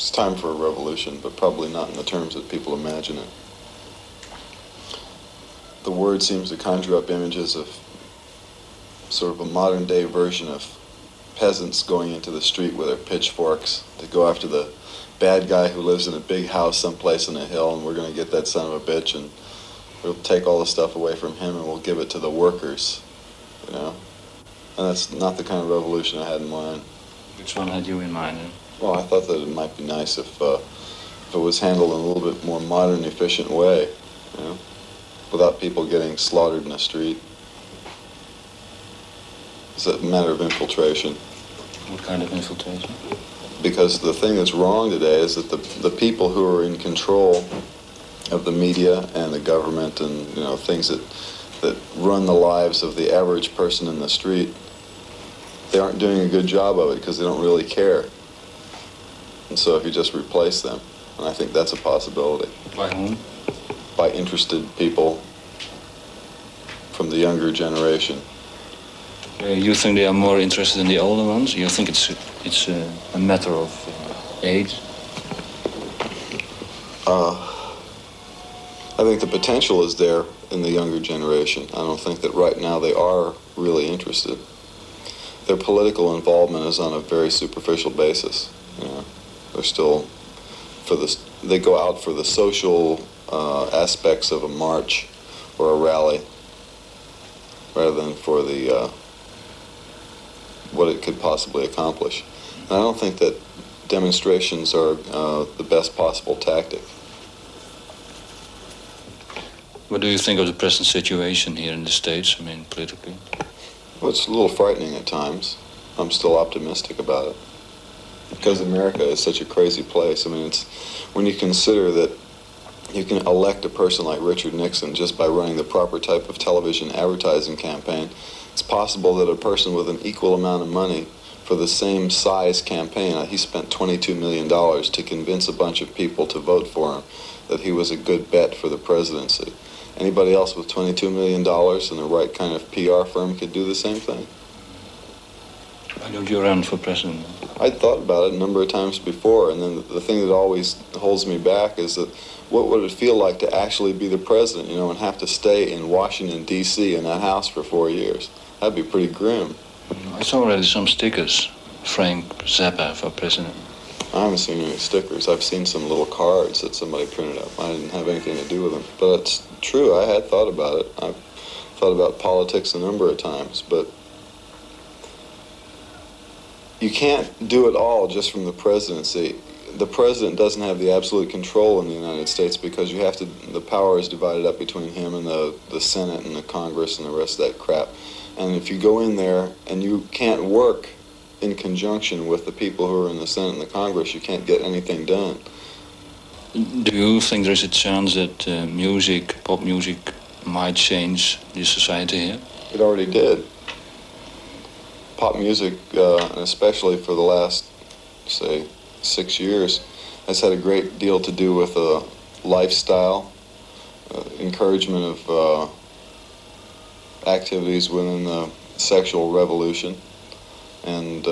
It's time for a revolution, but probably not in the terms that people imagine it. The word seems to conjure up images of sort of a modern-day version of peasants going into the street with their pitchforks to go after the bad guy who lives in a big house someplace on a hill, and we're going to get that son of a bitch, and we'll take all the stuff away from him, and we'll give it to the workers, you know? And that's not the kind of revolution I had in mind. Which one had you in mind? Well, I thought that it might be nice if it was handled in a little bit more modern, efficient way, you know, without people getting slaughtered in the street. It's a matter of infiltration. What kind of infiltration? Because the thing that's wrong today is that the people who are in control of the media and the government and, you know, things that run the lives of the average person in the street, they aren't doing a good job of it because they don't really care. And so if you just replace them, and I think that's a possibility. By whom? By interested people from the younger generation. You think they are more interested in the older ones? You think it's a matter of age? I think the potential is there in the younger generation. I don't think that right now they are really interested. Their political involvement is on a very superficial basis. You know, they're still they go out for the social aspects of a march or a rally, rather than for the what it could possibly accomplish. And I don't think that demonstrations are the best possible tactic. What do you think of the present situation here in the States, I mean, politically? Well, it's a little frightening at times. I'm still optimistic about it. Because America is such a crazy place. I mean, it's when you consider that you can elect a person like Richard Nixon just by running the proper type of television advertising campaign, it's possible that a person with an equal amount of money for the same size campaign, he spent $22 million to convince a bunch of people to vote for him, that he was a good bet for the presidency. Anybody else with $22 million and the right kind of PR firm could do the same thing. Why don't you run for president? I'd thought about it a number of times before, and then the thing that always holds me back is that what would it feel like to actually be the president, you know, and have to stay in Washington, D.C. in that house for 4 years? That'd be pretty grim. I saw already some stickers. Frank Zappa for president. I haven't seen any stickers. I've seen some little cards that somebody printed up. I didn't have anything to do with them. But it's true, I had thought about it. I've thought about politics a number of times, but you can't do it all just from the presidency. The president doesn't have the absolute control in the United States because the power is divided up between him and the Senate and the Congress and the rest of that crap. And if you go in there and you can't work in conjunction with the people who are in the Senate and the Congress, you can't get anything done. Do you think there's a chance that pop music, might change the society here? It already did. Pop music, and especially for the last, say, 6 years, has had a great deal to do with lifestyle, encouragement of activities within the sexual revolution, and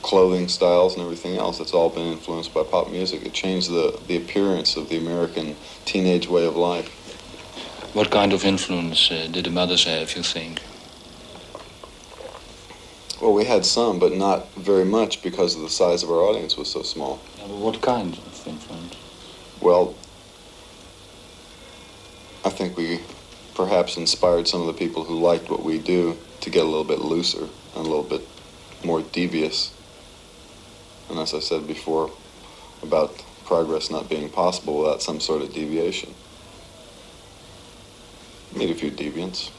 clothing styles and everything else. It's all been influenced by pop music. It changed the appearance of the American teenage way of life. What kind of influence did the mothers have, you think? Well, we had some, but not very much because of the size of our audience was so small. Yeah, but what kind of influence? Well, I think we perhaps inspired some of the people who liked what we do to get a little bit looser and a little bit more devious. And as I said before, about progress not being possible without some sort of deviation. Meet a few deviants.